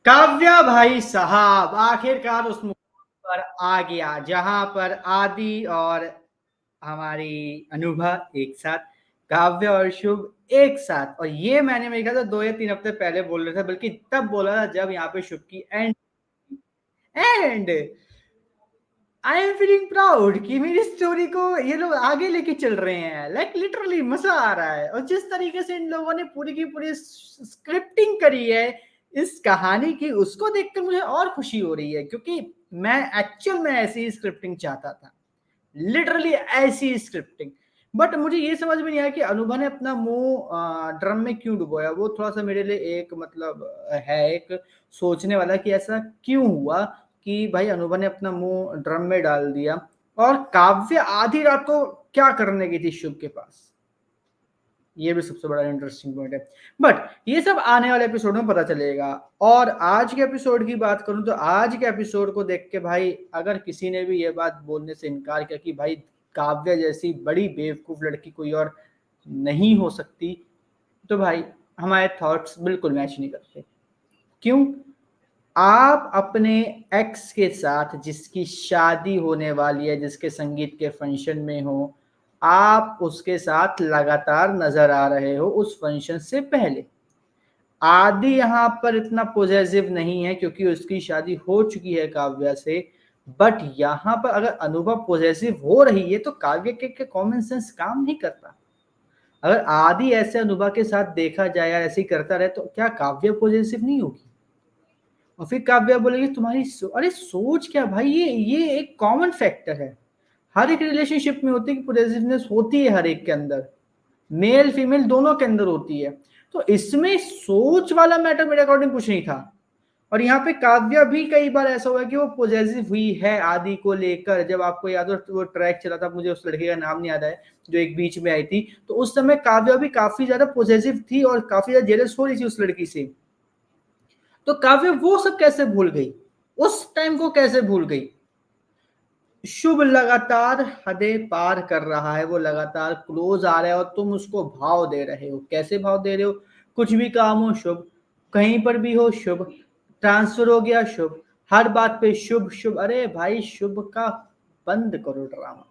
काव्या भाई साहब आखिरकार उस मोड़ पर आ गया जहां पर आदि और हमारी अनुभा एक साथ, काव्य और शुभ एक साथ। और ये मैंने मेरे ख्याल से 2 या 3 हफ्ते पहले बोल रहा था, बल्कि तब बोला था जब यहाँ पे शुभ की and I am feeling proud कि मेरी स्टोरी को ये लोग आगे लेके चल रहे हैं। लाइक लिटरली मजा आ रहा है। और जिस तरीके से इन लोगों ने पूरी की पूरी स्क्रिप्टिंग करी है इस कहानी की, उसको देखकर मुझे और खुशी हो रही है, क्योंकि मैं एक्चुअल में ऐसी स्क्रिप्टिंग चाहता था, लिटरली ऐसी स्क्रिप्टिंग। बट मुझे ये समझ में नहीं आया कि अनुभा ने अपना मुंह ड्रम में क्यों डुबोया। वो थोड़ा सा मेरे लिए एक मतलब है एक सोचने वाला कि ऐसा क्यों हुआ कि भाई अनुभा ने अपना मुंह ड्रम में डाल दिया। और काव्य आधी रात को क्या करने गई थी शुभ के पास, ये भी सबसे बड़ा इंटरेस्टिंग पॉइंट है। बट ये सब आने वाले एपिसोड में पता चलेगा। और आज के एपिसोड की बात करूं तो आज के एपिसोड को देख के भाई, अगर किसी ने भी ये बात बोलने से इनकार किया कि भाई काव्य जैसी बड़ी बेवकूफ लड़की कोई और नहीं हो सकती, तो भाई हमारे थॉट्स बिल्कुल मैच नहीं करते। क्यों? आप अपने एक्स के साथ जिसकी शादी होने वाली है, जिसके संगीत के फंक्शन में हो, आप उसके साथ लगातार नजर आ रहे हो उस फंक्शन से पहले। आदि यहाँ पर इतना पॉजिटिव नहीं है क्योंकि उसकी शादी हो चुकी है काव्या से। बट यहाँ पर अगर अनुभव पॉजिटिव हो रही है तो काव्य के कॉमन सेंस काम नहीं करता। अगर आदि ऐसे अनुभव के साथ देखा जाए या ऐसे ही करता रहे तो क्या काव्य पॉजिटिव नहीं होगी? और फिर काव्या बोलेगी तुम्हारी अरे सोच क्या भाई, ये एक कॉमन फैक्टर है, हर एक रिलेशनशिप में होती है कि पॉजिटिवनेस होती है हर एक के अंदर, मेल फीमेल दोनों के अंदर होती है। तो इसमें सोच वाला मैटर मेरे अकॉर्डिंग कुछ नहीं था। और यहाँ पे काव्या भी कई बार ऐसा हुआ कि वो पॉजिटिव हुई है आदि को लेकर। जब आपको याद हो वो ट्रैक चला था, मुझे उस लड़के का नाम नहीं याद है जो एक बीच में आई थी, तो उस समय काव्या भी काफी ज्यादा पॉजिटिव थी और काफी ज्यादा जेलस हो रही थी उस लड़की से। तो काव्य वो सब कैसे भूल गई, उस टाइम को कैसे भूल गई? शुभ लगातार हदें पार कर रहा है, वो लगातार क्लोज आ रहा है और तुम उसको भाव दे रहे हो। कैसे भाव दे रहे हो? कुछ भी काम हो शुभ, कहीं पर भी हो शुभ, ट्रांसफर हो गया शुभ, हर बात पे शुभ शुभ। अरे भाई शुभ का बंद करो ड्रामा।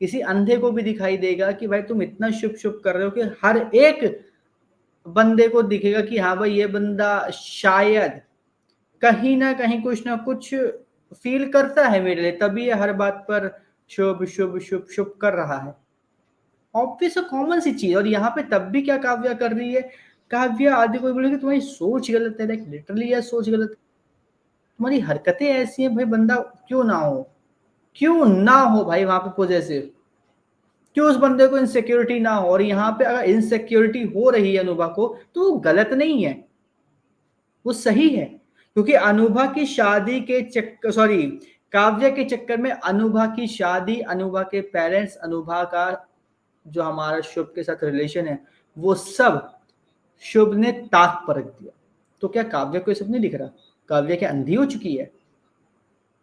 किसी अंधे को भी दिखाई देगा कि भाई तुम इतना शुभ शुभ कर रहे हो कि हर एक बंदे को दिखेगा कि हाँ भाई ये बंदा शायद कहीं ना कहीं कुछ ना कुछ फील करता है मेरे लिए, तभी ये हर बात पर शुभ शुभ शुभ शुभ कर रहा है। ऑब्वियस कॉमन सी चीज। और यहाँ पे तब भी क्या काव्या कर रही है? काव्या आदि को बोलेगी तुम्हारी सोच गलत है, लाइक लिटरली यह सोच गलत है, तुम्हारी हरकतें ऐसी हैं भाई, बंदा क्यों ना हो, क्यों ना हो भाई वहां पे पॉजिटिव, क्यों उस बंदे को इनसिक्योरिटी ना हो। और यहाँ पे अगर इनसिक्योरिटी हो रही है अनुभा को तो वो गलत नहीं है, वो सही है। क्योंकि अनुभा की शादी के चक्कर, सॉरी, काव्य के चक्कर में अनुभा की शादी, अनुभा के पेरेंट्स, अनुभा का जो हमारा शुभ के साथ रिलेशन है, वो सब शुभ ने ताक पर रख दिया। तो क्या काव्य को ये सब नहीं दिख रहा? काव्य क्या अंधी हो चुकी है?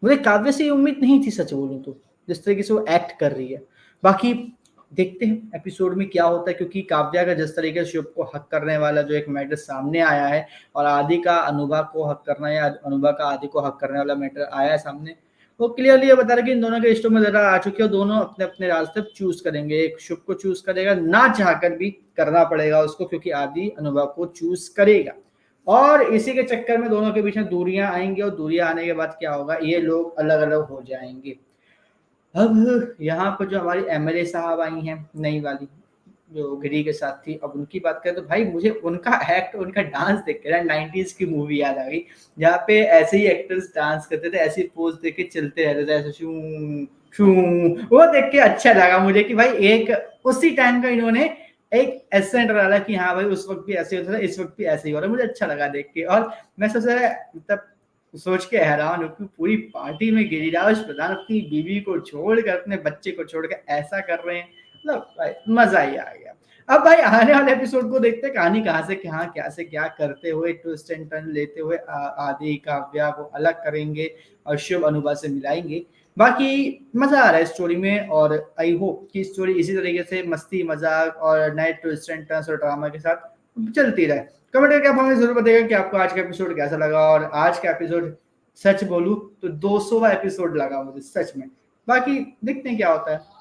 मुझे काव्य से ये उम्मीद नहीं थी सच बोलूं तो, जिस तरीके से वो एक्ट कर रही है। बाकी देखते हैं एपिसोड में क्या होता है, क्योंकि काव्या का जिस तरीके से शुभ को हक करने वाला जो एक मैटर सामने आया है, और आदि का अनुभा को हक करना या अनुभा का आदि को हक करने वाला मैटर आया है सामने, वो क्लियरली ये बता रहा है कि इन दोनों के रिश्तों में जरा आ चुके हैं, दोनों अपने अपने रास्ते चूज करेंगे। एक शुभ को चूज करेगा, ना चाहकर भी करना पड़ेगा उसको, क्योंकि आदि अनुभा को चूज करेगा। और इसी के चक्कर में दोनों के बीच में दूरियां आएंगी, और दूरियां आने के बाद क्या होगा, ये लोग अलग अलग हो जाएंगे। अब यहाँ पर जो हमारी एमएलए साहब आई हैं नई वाली, जो गिरी के साथ थी, अब उनकी बात करें तो भाई मुझे उनका एक्ट, उनका डांस देख के ना 90s की मूवी याद आ गई, जहाँ पे ऐसे ही एक्टर्स डांस करते थे, ऐसे पोज देख के चलते रहते थे, ऐसे शू शू। वो देख के अच्छा लगा मुझे कि भाई एक उसी टाइम का इन्होंने एक एसेंट डाला कि हाँ भाई उस वक्त भी ऐसे होता था, इस वक्त भी ऐसे ही हो रहा है। मुझे अच्छा लगा देख के। और मैं सबसे मतलब सोच के हैरान हूँ कि पूरी पार्टी में गिरिराज प्रधान अपनी बीवी को छोड़कर, अपने बच्चे को छोड़कर ऐसा कर रहे हैं, मतलब भाई मजा ही आ गया। अब भाई आने वाले एपिसोड को देखते हैं, कहानी कहाँ से कहाँ क्या से क्या करते हुए, ट्विस्ट एंड टर्न लेते हुए आदि काव्या को अलग करेंगे और शुभ अनुभा से मिलाएंगे। बाकी मजा आ रहा है स्टोरी में, और आई होप कि स्टोरी इसी तरीके से मस्ती मजाक और नए ट्विस्ट एंड टर्न्स और ड्रामा के साथ चलती रहे। कमेंट करके आप हमें जरूर बताइएगा कि आपको आज का एपिसोड कैसा लगा। और आज का एपिसोड सच बोलूं तो 200वां एपिसोड लगा मुझे सच में। बाकी देखते हैं क्या होता है।